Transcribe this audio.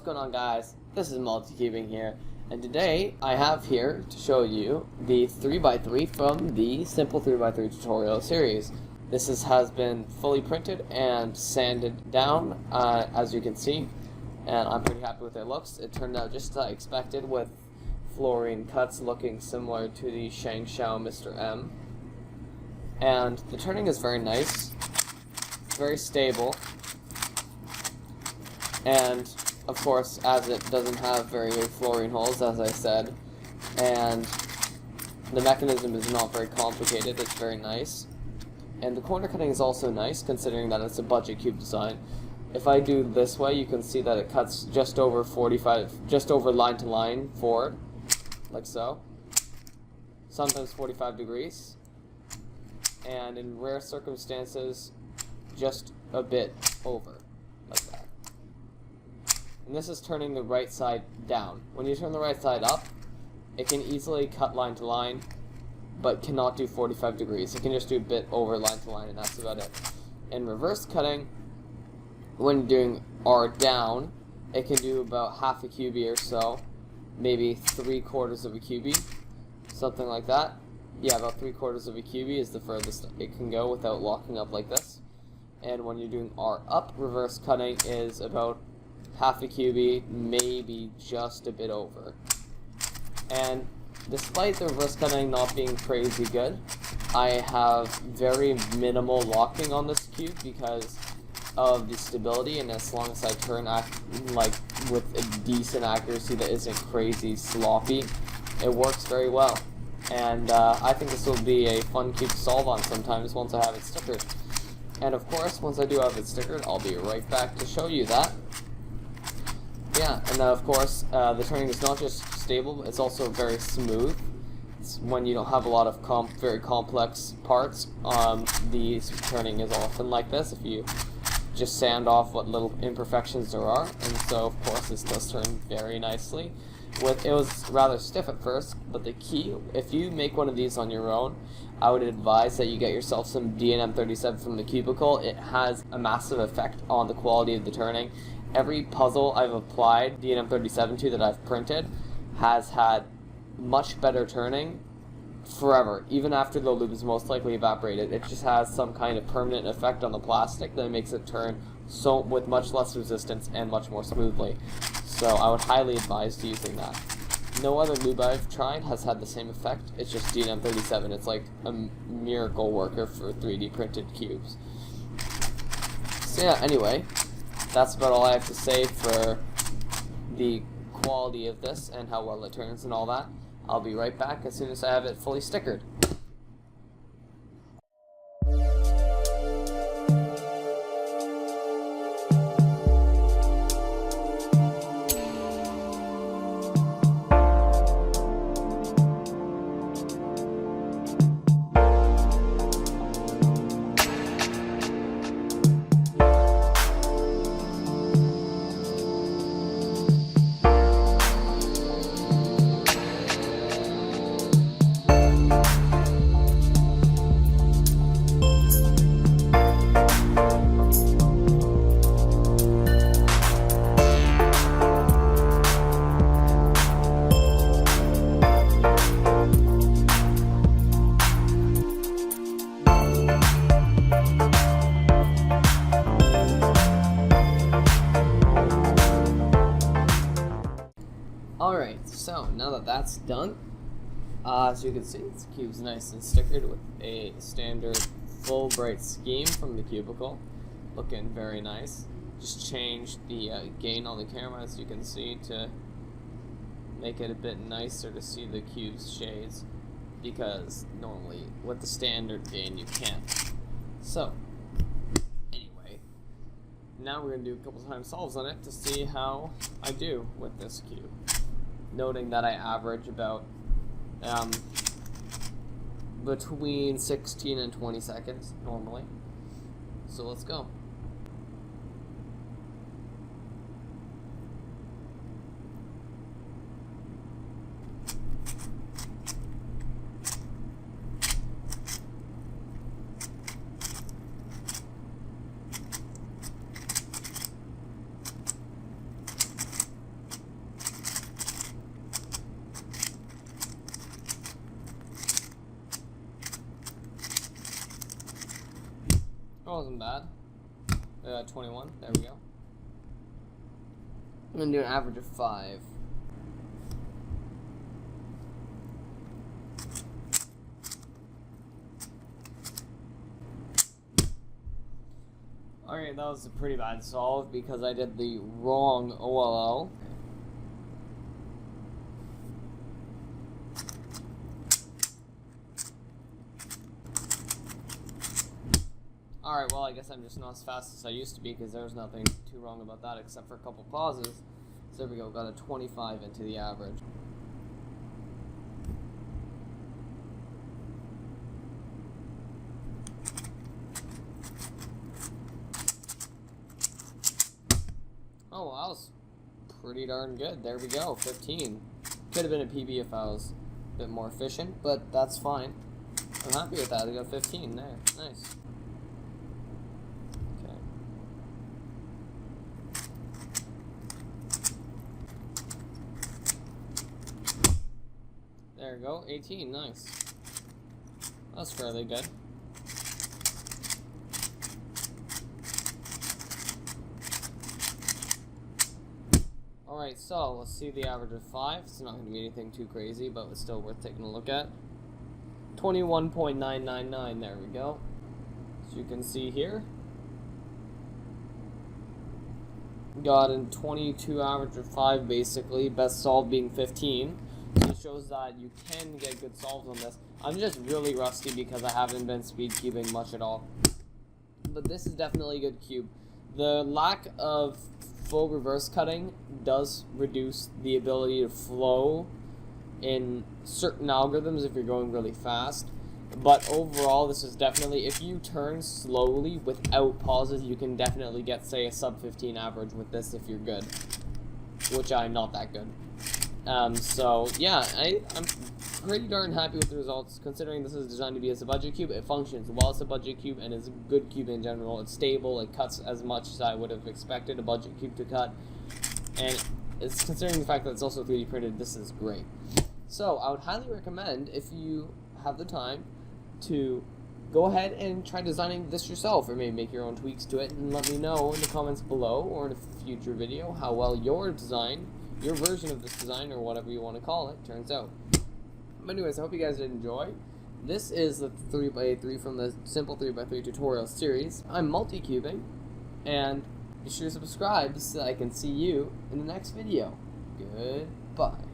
going on, guys? This is Multi-Cubing here, and today I have here to show you the 3x3 from the Simple 3x3 tutorial series. This has been fully printed and sanded down, as you can see, and I'm pretty happy with it looks. It turned out just as I expected, with fluorine cuts looking similar to the Shangshao Mr. M. And the turning is very nice, very stable, and of course, as it doesn't have very big fluorine holes, as I said, and the mechanism is not very complicated, it's very nice. And the corner cutting is also nice, considering that it's a budget cube design. If I do this way, you can see that it cuts just over line to line forward, like so. Sometimes 45 degrees. And in rare circumstances, just a bit over, like that. And this is turning the right side down. When you turn the right side up, it can easily cut line to line, but cannot do 45 degrees. It can just do a bit over line to line, and that's about it. In reverse cutting, when doing R down, it can do about half a QB or so, maybe 3/4 of a QB, something like that. Yeah, about 3/4 of a QB is the furthest it can go without locking up like this. And when you're doing R up, reverse cutting is about half a QB, maybe just a bit over. And despite the reverse cutting not being crazy good, I have very minimal locking on this cube because of the stability, and as long as I turn like with a decent accuracy that isn't crazy sloppy, it works very well. And I think this will be a fun cube to solve on sometimes once I have it stickered. And of course, once I do have it stickered, I'll be right back to show you that. Yeah, and of course, the turning is not just stable, it's also very smooth. It's when you don't have a lot of very complex parts, the turning is often like this, if you just sand off what little imperfections there are. And so, of course, this does turn very nicely. It was rather stiff at first, but the key, if you make one of these on your own, I would advise that you get yourself some DNM37 from the cubicle. It has a massive effect on the quality of the turning. Every puzzle I've applied DNM37 to that I've printed has had much better turning forever, even after the lube is most likely evaporated. It just has some kind of permanent effect on the plastic that makes it turn with much less resistance and much more smoothly. So I would highly advise using that. No other lube I've tried has had the same effect. It's just DNM37. It's like a miracle worker for 3D printed cubes. So yeah, anyway, that's about all I have to say for the quality of this and how well it turns and all that. I'll be right back as soon as I have it fully stickered. Alright, so now that that's done, as you can see, the cube's nice and stickered with a standard full bright scheme from the cubicle, looking very nice. Just changed the gain on the camera, as you can see, to make it a bit nicer to see the cube's shades, because normally with the standard gain you can't. So, anyway, now we're going to do a couple times solves on it to see how I do with this cube. Noting that I average about between 16 and 20 seconds normally. So let's go. wasn't bad. 21. There we go. I'm gonna do an average of 5. Alright, that was a pretty bad solve because I did the wrong OLL. Alright, well, I guess I'm just not as fast as I used to be because there's nothing too wrong about that except for a couple pauses. So there we go, got a 25 into the average. Oh, well, that was pretty darn good. There we go, 15. Could have been a PB if I was a bit more efficient, but that's fine. I'm happy with that. I got 15 there. Nice. Okay. There we go, 18. Nice. That's fairly good. Alright, so let's see the average of 5. It's not going to be anything too crazy, but it's still worth taking a look at. 21.999, there we go. As you can see here. Got a 22 average of 5 basically, best solve being 15. So it shows that you can get good solves on this. I'm just really rusty because I haven't been speed cubing much at all. But this is definitely a good cube. The lack of full reverse cutting does reduce the ability to flow in certain algorithms if you're going really fast. But overall, this is definitely, if you turn slowly without pauses, you can definitely get, say, a sub 15 average with this if you're good. Which I'm not that good. So, yeah, I'm pretty darn happy with the results, considering this is designed to be as a budget cube. It functions well as a budget cube and is a good cube in general. It's stable, it cuts as much as I would have expected a budget cube to cut, and it's considering the fact that it's also 3D printed, this is great. So I would highly recommend, if you have the time, to go ahead and try designing this yourself, or maybe make your own tweaks to it, and let me know in the comments below or in a future video how well your design, your version of this design, or whatever you want to call it, turns out. But anyways, I hope you guys did enjoy. This is the 3x3 from the Simple 3x3 tutorial series. I'm multi-cubing, and be sure to subscribe so I can see you in the next video. Goodbye.